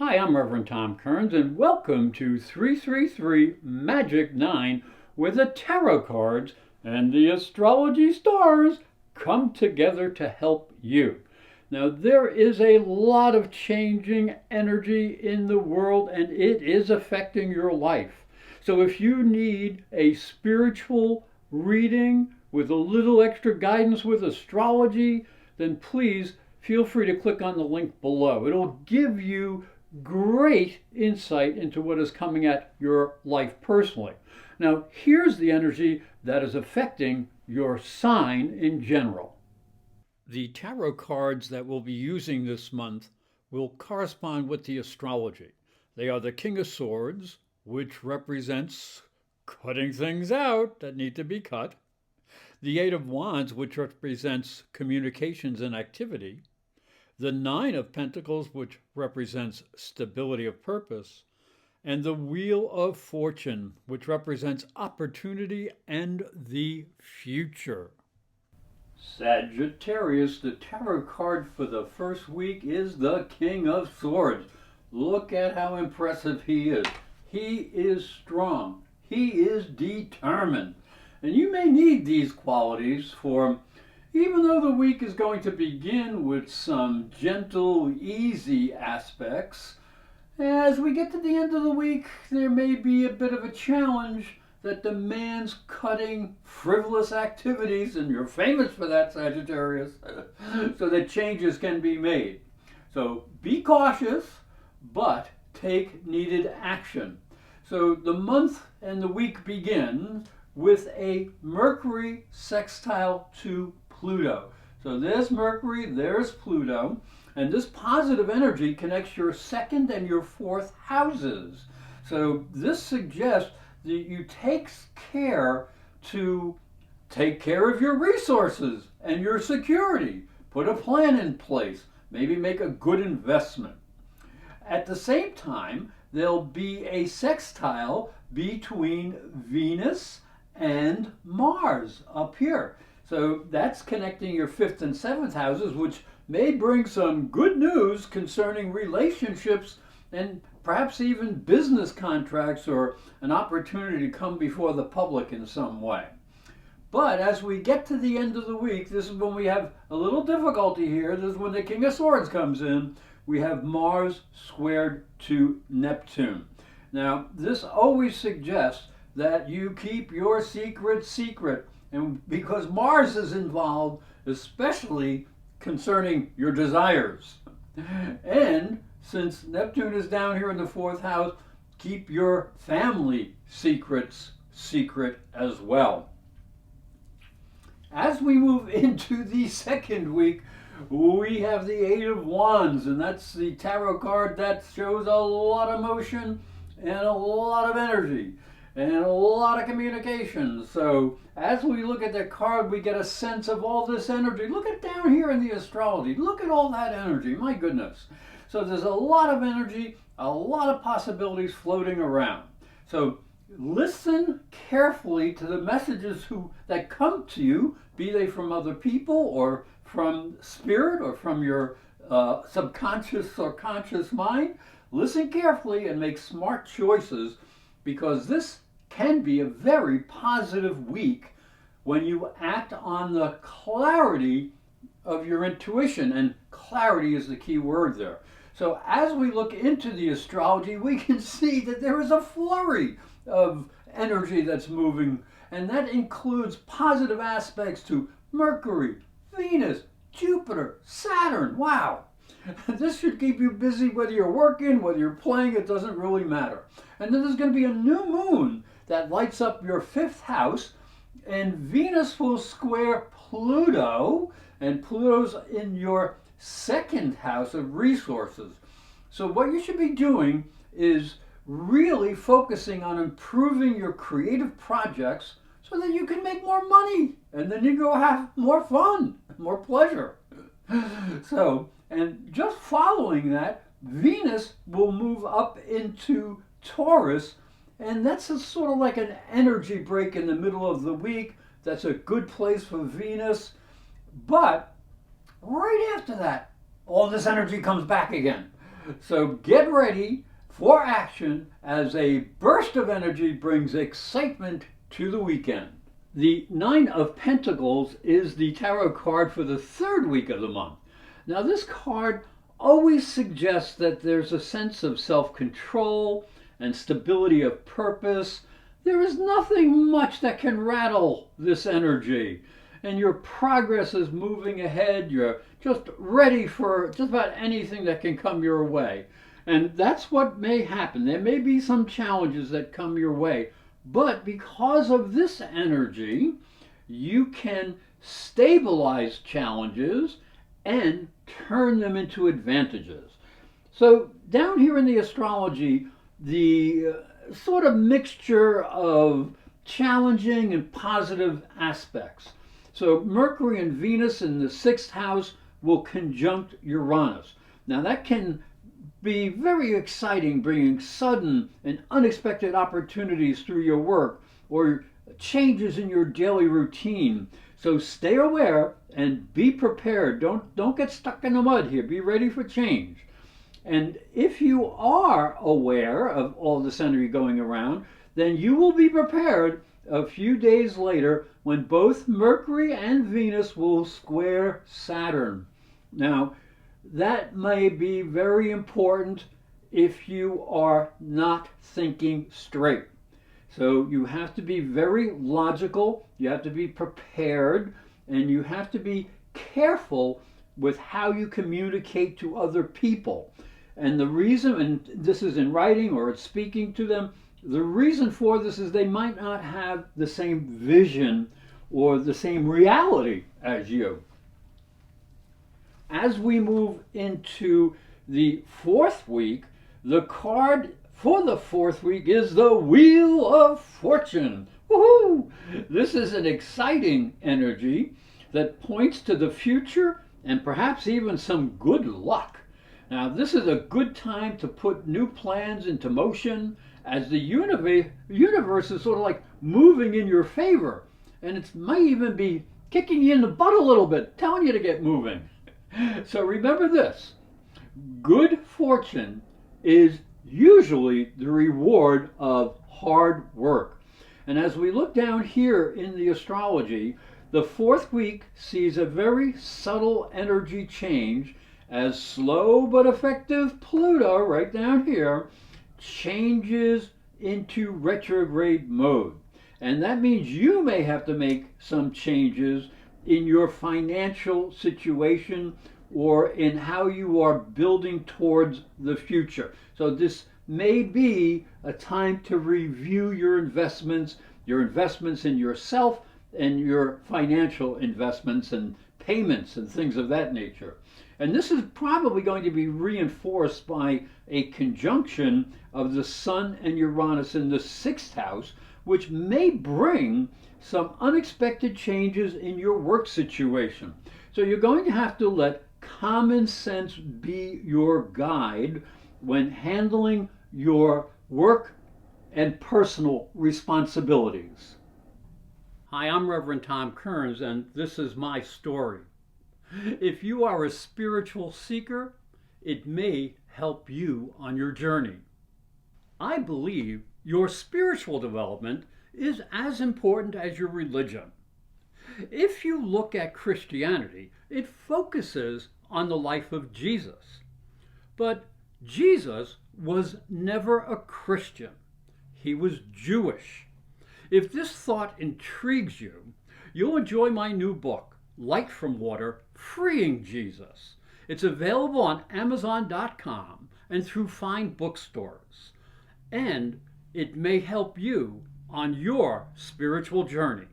Hi, I'm Reverend Tom Kearns, and welcome to 333 Magic 9, where the tarot cards and the astrology stars come together to help you. Now, there is a lot of changing energy in the world, and it is affecting your life. So if you need a spiritual reading with a little extra guidance with astrology, then please feel free to click on the link below. It'll give you great insight into what is coming at your life personally. Now, here's the energy that is affecting your sign in general. The tarot cards that we'll be using this month will correspond with the astrology. They are the King of Swords, which represents cutting things out that need to be cut. The Eight of Wands, which represents communications and activity. The Nine of Pentacles, which represents stability of purpose, and the Wheel of Fortune, which represents opportunity and the future. Sagittarius, the tarot card for the first week is the King of Swords. Look at how impressive he is. He is strong. He is determined. And you may need these qualities for even though the week is going to begin with some gentle, easy aspects, as we get to the end of the week, there may be a bit of a challenge that demands cutting frivolous activities, and you're famous for that, Sagittarius, so that changes can be made. So be cautious, but take needed action. So the month and the week begin with a Mercury sextile to Pluto. So there's Mercury, there's Pluto, and this positive energy connects your second and your fourth houses. So this suggests that you take care of your resources and your security. Put a plan in place, maybe make a good investment. At the same time, there'll be a sextile between Venus and Mars up here. So that's connecting your fifth and seventh houses, which may bring some good news concerning relationships and perhaps even business contracts or an opportunity to come before the public in some way. But as we get to the end of the week, this is when we have a little difficulty here. This is when the King of Swords comes in. We have Mars squared to Neptune. Now, this always suggests that you keep your secret secret. And because Mars is involved, especially concerning your desires. And since Neptune is down here in the fourth house, keep your family secrets secret as well. As we move into the second week, we have the Eight of Wands, and that's the tarot card that shows a lot of motion and a lot of energy and a lot of communication. So as we look at the card, we get a sense of all this energy. Look at down here in the astrology. Look at all that energy. My goodness. So there's a lot of energy, a lot of possibilities floating around. So listen carefully to the messages that come to you, be they from other people or from spirit or from your subconscious or conscious mind. Listen carefully and make smart choices, because this can be a very positive week when you act on the clarity of your intuition, and clarity is the key word there. So as we look into the astrology, we can see that there is a flurry of energy that's moving, and that includes positive aspects to Mercury, Venus, Jupiter, Saturn. Wow! This should keep you busy whether you're working, whether you're playing, it doesn't really matter. And then there's going to be a new moon that lights up your fifth house, and Venus will square Pluto, and Pluto's in your second house of resources. So what you should be doing is really focusing on improving your creative projects so that you can make more money, and then you go have more fun, more pleasure. So, and just following that, Venus will move up into Taurus, and that's sort of like an energy break in the middle of the week. That's a good place for Venus. But right after that, all this energy comes back again. So get ready for action as a burst of energy brings excitement to the weekend. The Nine of Pentacles is the tarot card for the third week of the month. Now this card always suggests that there's a sense of self-control and stability of purpose. There is nothing much that can rattle this energy. And your progress is moving ahead. You're just ready for just about anything that can come your way. And that's what may happen. There may be some challenges that come your way. But because of this energy, you can stabilize challenges and turn them into advantages. So down here in the astrology, the sort of mixture of challenging and positive aspects. So Mercury and Venus in the 6th house will conjunct Uranus. Now that can be very exciting, bringing sudden and unexpected opportunities through your work or changes in your daily routine. So stay aware and be prepared. Don't get stuck in the mud here. Be ready for change. And if you are aware of all this energy going around, then you will be prepared a few days later when both Mercury and Venus will square Saturn. Now, that may be very important if you are not thinking straight. So you have to be very logical, you have to be prepared, and you have to be careful with how you communicate to other people. And the reason, and this is in writing or it's speaking to them, the reason for this is they might not have the same vision or the same reality as you. As we move into the 4th week, the card for the 4th week is the Wheel of Fortune. Woohoo! This is an exciting energy that points to the future and perhaps even some good luck. Now, this is a good time to put new plans into motion as the universe is sort of like moving in your favor. And it might even be kicking you in the butt a little bit, telling you to get moving. So remember this, good fortune is usually the reward of hard work. And as we look down here in the astrology, the 4th week sees a very subtle energy change as slow but effective Pluto, right down here, changes into retrograde mode. And that means you may have to make some changes in your financial situation or in how you are building towards the future. So this may be a time to review your investments in yourself and your financial investments and payments and things of that nature. And this is probably going to be reinforced by a conjunction of the Sun and Uranus in the 6th house, which may bring some unexpected changes in your work situation. So you're going to have to let common sense be your guide when handling your work and personal responsibilities. Hi, I'm Reverend Tom Kearns, and this is my story. If you are a spiritual seeker, it may help you on your journey. I believe your spiritual development is as important as your religion. If you look at Christianity, it focuses on the life of Jesus. But Jesus was never a Christian. He was Jewish. If this thought intrigues you, you'll enjoy my new book, Light from Water, Freeing Jesus. It's available on Amazon.com and through fine bookstores. And it may help you on your spiritual journey.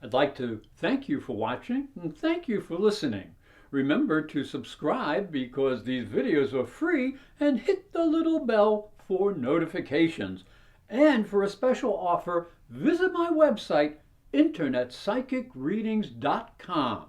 I'd like to thank you for watching and thank you for listening. Remember to subscribe because these videos are free and hit the little bell for notifications. And for a special offer, visit my website, internetpsychicreadings.com.